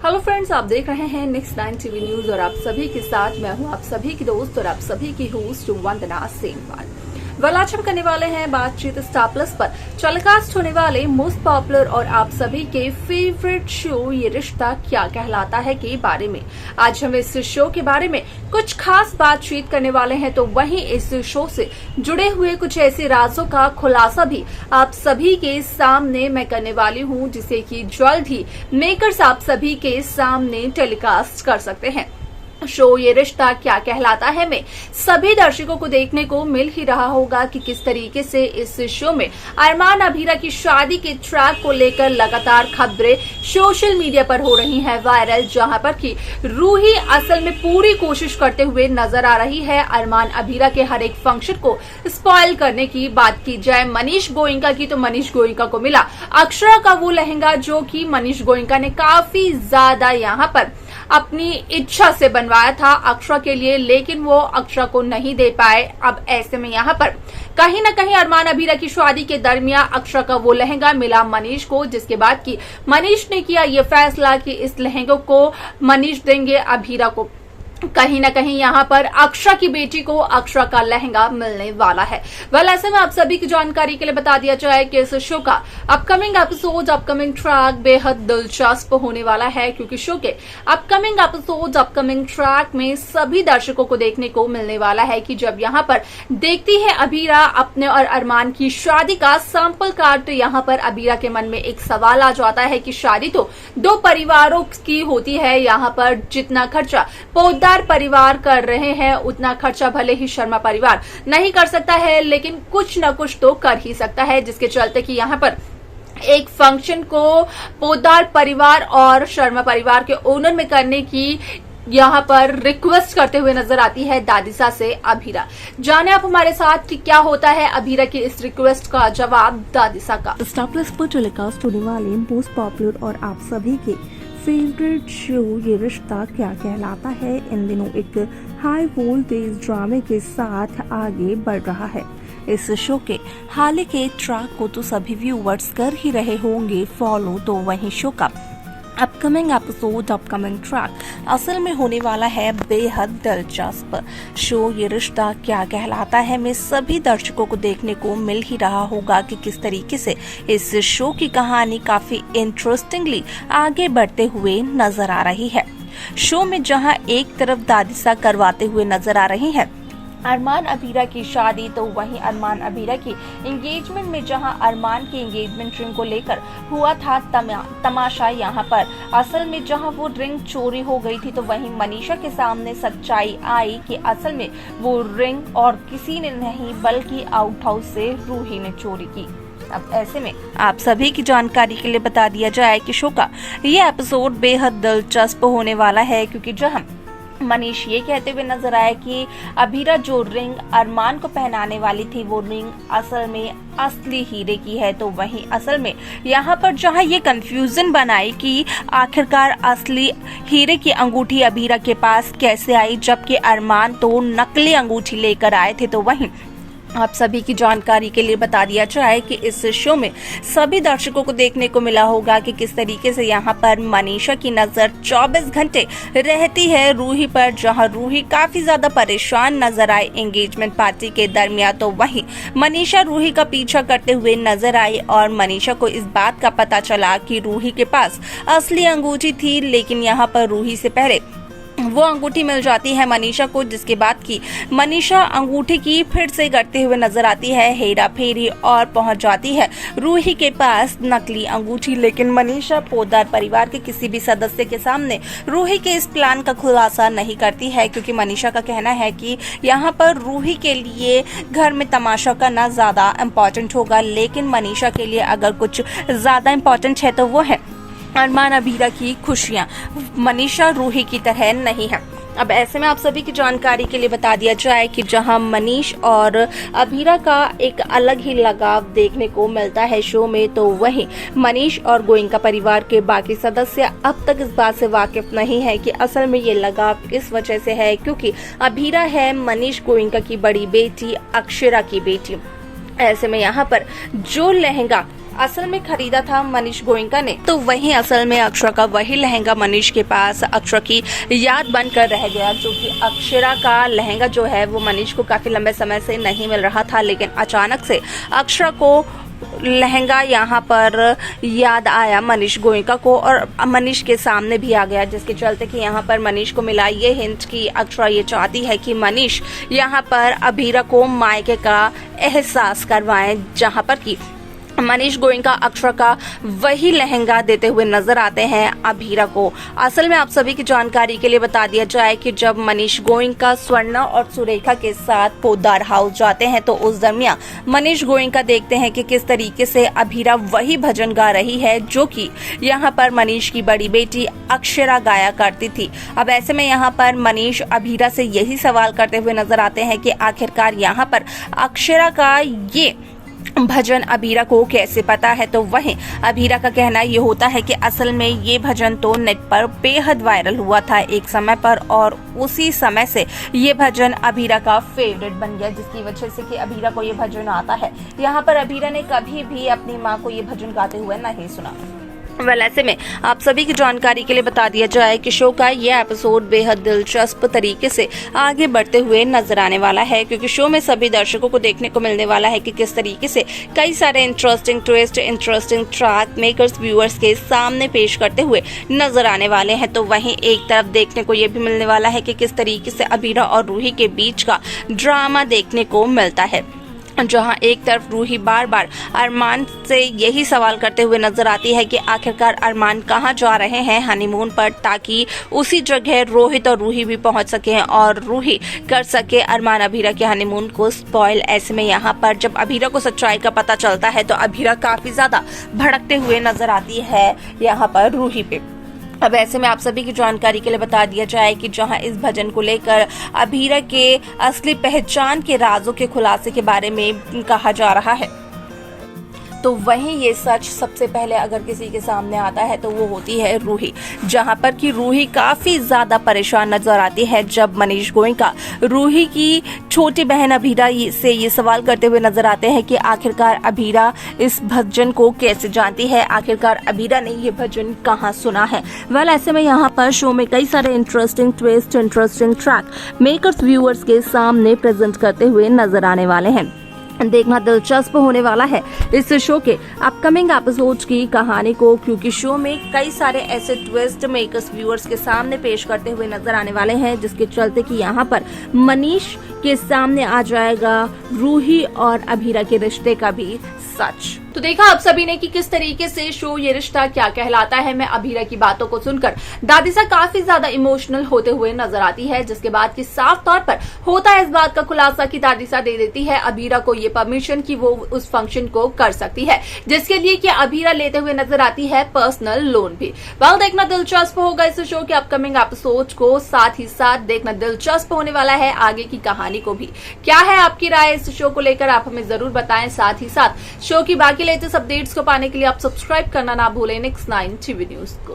Hello friends, आप देख रहे हैं नेक्स्ट 9 टीवी न्यूज और आप सभी के साथ मैं हूं आप सभी की दोस्त और आप सभी की होस्ट वंदना सेनवाल। आज हम करने वाले हैं बातचीत स्टार प्लस पर टेलीकास्ट होने वाले मोस्ट पॉपुलर और आप सभी के फेवरेट शो ये रिश्ता क्या कहलाता है के बारे में। आज हम इस शो के बारे में कुछ खास बातचीत करने वाले हैं, तो वहीं इस शो से जुड़े हुए कुछ ऐसे राजों का खुलासा भी आप सभी के सामने मैं करने वाली हूं, जिसे कि जल्द ही मेकर्स आप सभी के सामने टेलीकास्ट कर सकते हैं। शो ये रिश्ता क्या कहलाता है में सभी दर्शकों को देखने को मिल ही रहा होगा कि किस तरीके से इस शो में अरमान अभीरा की शादी के ट्रैक को लेकर लगातार खबरें सोशल मीडिया पर हो रही हैं वायरल, जहां पर कि रूही असल में पूरी कोशिश करते हुए नजर आ रही है अरमान अभीरा के हर एक फंक्शन को स्पॉइल करने की। बात की जाए मनीष गोयनका की तो मनीष गोयनका को मिला अक्षरा का वो लहंगा जो कि मनीष गोयनका ने काफी ज्यादा यहाँ पर अपनी इच्छा से बनवाया था अक्षरा के लिए, लेकिन वो अक्षरा को नहीं दे पाए। अब ऐसे में यहाँ पर कहीं न कहीं अरमान अभीरा की शादी के दरमियान अक्षरा का वो लहंगा मिला मनीष को, जिसके बाद की मनीष ने किया ये फैसला कि इस लहंगे को मनीष देंगे अभीरा को। कहीं न कहीं यहाँ पर अक्षरा की बेटी को अक्षरा का लहंगा मिलने वाला है। ऐसे में आप सभी की जानकारी के लिए बता दिया जाए कि इस शो का अपकमिंग एपिसोड, अपकमिंग ट्रैक बेहद दिलचस्प होने वाला है, क्योंकि शो के अपकमिंग एपिसोड, अपकमिंग ट्रैक में सभी दर्शकों को देखने को मिलने वाला है कि जब यहाँ पर देखती है अभीरा अपने और अरमान की शादी का सैंपल कार्ड, यहाँ पर अभीरा के मन में एक सवाल आ जाता है कि शादी तो दो परिवारों की होती है, यहाँ पर जितना खर्चा पोद्दार परिवार कर रहे हैं उतना खर्चा भले ही शर्मा परिवार नहीं कर सकता है, लेकिन कुछ न कुछ तो कर ही सकता है, जिसके चलते कि यहाँ पर एक फंक्शन को पोद्दार परिवार और शर्मा परिवार के ओनर में करने की यहाँ पर रिक्वेस्ट करते हुए नजर आती है दादिसा से अभीरा। जाने आप हमारे साथ कि क्या होता है अभीरा की इस रिक्वेस्ट का जवाब दादिसा का। स्टार प्लस पर टेलीकास्ट होने वाले मोस्ट पॉपुलर और आप सभी के फेवरेट शो ये रिश्ता क्या कहलाता है इन दिनों एक हाई वोल्टेज ड्रामे के साथ आगे बढ़ रहा है। इस शो के हाल के ट्रैक को तो सभी व्यूअर्स कर ही रहे होंगे फॉलो, तो वहीं शो का अपकमिंग एपिसोड, अपकमिंग ट्रैक असल में होने वाला है बेहद दिलचस्प। शो ये रिश्ता क्या कहलाता है में सभी दर्शकों को देखने को मिल ही रहा होगा कि किस तरीके से इस शो की कहानी काफी इंटरेस्टिंगली आगे बढ़ते हुए नजर आ रही है। शो में जहां एक तरफ दादिसा करवाते हुए नजर आ रही है अरमान अभीरा की शादी, तो वहीं अरमान अभीरा की एंगेजमेंट में जहां अरमान की एंगेजमेंट रिंग को लेकर हुआ था तमाशा, यहां पर असल में जहां वो रिंग चोरी हो गई थी, तो वहीं मनीषा के सामने सच्चाई आई कि असल में वो रिंग और किसी ने नहीं बल्कि आउट हाउस से रूही ने चोरी की। अब ऐसे में आप सभी की जानकारी के लिए बता दिया जाए कि शो का ये एपिसोड बेहद दिलचस्प होने वाला है, क्योंकि जहां मनीष ये कहते हुए नजर आए कि अभीरा जो रिंग अरमान को पहनाने वाली थी वो रिंग असल में असली हीरे की है, तो वहीं असल में यहाँ पर जहाँ ये कंफ्यूजन बनाई कि आखिरकार असली हीरे की अंगूठी अभीरा के पास कैसे आई, जबकि अरमान तो नकली अंगूठी लेकर आए थे। तो वहीं आप सभी की जानकारी के लिए बता दिया जाए कि इस शो में सभी दर्शकों को देखने को मिला होगा कि किस तरीके से यहाँ पर मनीषा की नजर 24 घंटे रहती है रूही पर, जहाँ रूही काफी ज्यादा परेशान नजर आए एंगेजमेंट पार्टी के दरमियान, तो वहीं मनीषा रूही का पीछा करते हुए नजर आई और मनीषा को इस बात का पता चला कि रूही के पास असली अंगूठी थी, लेकिन यहाँ पर रूही से पहले वो अंगूठी मिल जाती है मनीषा को, जिसके बाद की मनीषा अंगूठी की फिर से करते हुए नजर आती है हेरा फेरी और पहुंच जाती है रूही के पास नकली अंगूठी। लेकिन मनीषा पोद्दार परिवार के किसी भी सदस्य के सामने रूही के इस प्लान का खुलासा नहीं करती है, क्योंकि मनीषा का कहना है कि यहाँ पर रूही के लिए घर में तमाशा करना ज्यादा इम्पोर्टेंट होगा, लेकिन मनीषा के लिए अगर कुछ ज्यादा इम्पोर्टेंट है तो वो है अरमान अभीरा की खुशियां। मनीषा रूही की तरह नहीं है। अब ऐसे में आप सभी की जानकारी के लिए बता दिया जाए कि जहां मनीष और अभीरा का एक अलग ही लगाव देखने को मिलता है शो में, तो वहीं मनीष और गोयनका परिवार के बाकी सदस्य अब तक इस बात से वाकिफ नहीं है कि असल में ये लगाव इस वजह से है क्योंकि अभीरा है मनीष गोयनका की बड़ी बेटी अक्षरा की बेटी। ऐसे में यहाँ पर जो लहंगा असल में खरीदा था मनीष गोयनका ने, तो वहीं असल में अक्षरा का वही लहंगा मनीष के पास अक्षरा की याद बनकर रह गया, जो कि अक्षरा का लहंगा जो है वो मनीष को काफी लंबे समय से नहीं मिल रहा था, लेकिन अचानक से अक्षरा को लहंगा यहाँ पर याद आया मनीष गोयनका को और मनीष के सामने भी आ गया, जिसके चलते कि यहाँ पर मनीष को मिला ये हिंट कि अक्षरा ये चाहती है कि मनीष यहाँ पर अभीरा को मायके का एहसास करवाएं, जहाँ पर कि मनीष गोयनका अक्षरा का वही लहंगा देते हुए नजर आते हैं अभीरा को। असल में आप सभी की जानकारी के लिए बता दिया जाए कि जब मनीष गोयनका स्वर्णा और सुरेखा के साथ पोद्दार हाउस जाते हैं तो उस दरमियान मनीष गोयनका देखते हैं कि किस तरीके से अभीरा वही भजन गा रही है जो कि यहाँ पर मनीष की बड़ी बेटी अक्षरा गाया करती थी। अब ऐसे में यहाँ पर मनीष अभीरा से यही सवाल करते हुए नजर आते हैं कि आखिरकार यहाँ पर अक्षरा का ये भजन अभीरा को कैसे पता है। तो वहीं अभीरा का कहना ये होता है कि असल में ये भजन तो नेट पर बेहद वायरल हुआ था एक समय पर और उसी समय से ये भजन अभीरा का फेवरेट बन गया, जिसकी वजह से कि अभीरा को ये भजन आता है। यहाँ पर अभीरा ने कभी भी अपनी माँ को ये भजन गाते हुए नहीं सुना। ऐसे में आप सभी की जानकारी के लिए बता दिया जाए कि शो का यह एपिसोड बेहद दिलचस्प तरीके से आगे बढ़ते हुए नजर आने वाला है, क्योंकि शो में सभी दर्शकों को देखने को मिलने वाला है कि किस तरीके से कई सारे interesting twist, interesting track makers viewers के सामने पेश करते हुए नजर आने वाले हैं। तो वहीं एक तरफ देखने को यह भी मिलने वाला है कि किस तरीके से अभीरा और रूही के बीच का ड्रामा देखने को मिलता है, जहां एक तरफ रूही बार बार अरमान से यही सवाल करते हुए नजर आती है कि आखिरकार अरमान कहां जा रहे हैं हनीमून पर, ताकि उसी जगह रोहित और रूही भी पहुंच सके और रूही कर सके अरमान अभीरा के हनीमून को स्पॉइल। ऐसे में यहां पर जब अभीरा को सच्चाई का पता चलता है तो अभीरा काफी ज्यादा भड़कते हुए नजर आती है यहाँ पर रूही पे। अब ऐसे में आप सभी की जानकारी के लिए बता दिया जाए कि जहां इस भजन को लेकर अभीरा के असली पहचान के राजों के खुलासे के बारे में कहा जा रहा है, तो वहीं ये सच सबसे पहले अगर किसी के सामने आता है तो वो होती है रूही, जहां पर कि रूही काफी ज्यादा परेशान नजर आती है जब मनीष गोयनका रूही की छोटी बहन अभीरा से ये सवाल करते हुए नजर आते हैं कि आखिरकार अभीरा इस भजन को कैसे जानती है, आखिरकार अभीरा ने ये भजन कहाँ सुना है। ऐसे में यहाँ पर शो में कई सारे interesting twist, interesting track makers viewers के सामने प्रेजेंट करते हुए नजर आने वाले हैं। देखना दिलचस्प होने वाला है इस शो के अपकमिंग एपिसोड्स की कहानी को, क्योंकि शो में कई सारे ऐसे ट्विस्ट मेकर्स व्यूअर्स के सामने पेश करते हुए नजर आने वाले हैं, जिसके चलते कि यहाँ पर मनीष के सामने आ जाएगा रूही और अभीरा के रिश्ते का भी सच। तो देखा आप सभी ने कि किस तरीके से शो ये रिश्ता क्या कहलाता है में अभीरा की बातों को सुनकर दादिसा काफी ज्यादा इमोशनल होते हुए नजर आती है, जिसके बाद कि साफ तौर पर होता है इस बात का खुलासा कि दादिसा दे देती है अभीरा को ये परमिशन कि वो उस फंक्शन को कर सकती है, जिसके लिए कि अभीरा लेते हुए नजर आती है पर्सनल लोन भी। देखना दिलचस्प होगा इस शो के अपकमिंग एपिसोड को, साथ ही साथ देखना दिलचस्प होने वाला है आगे की कहानी को भी। क्या है आपकी राय इस शो को लेकर, आप हमें जरूर बताएं। साथ ही साथ शो की बाकी लेटेस्ट अपडेट्स को पाने के लिए आप सब्सक्राइब करना ना भूलें Next 9 टीवी न्यूज को।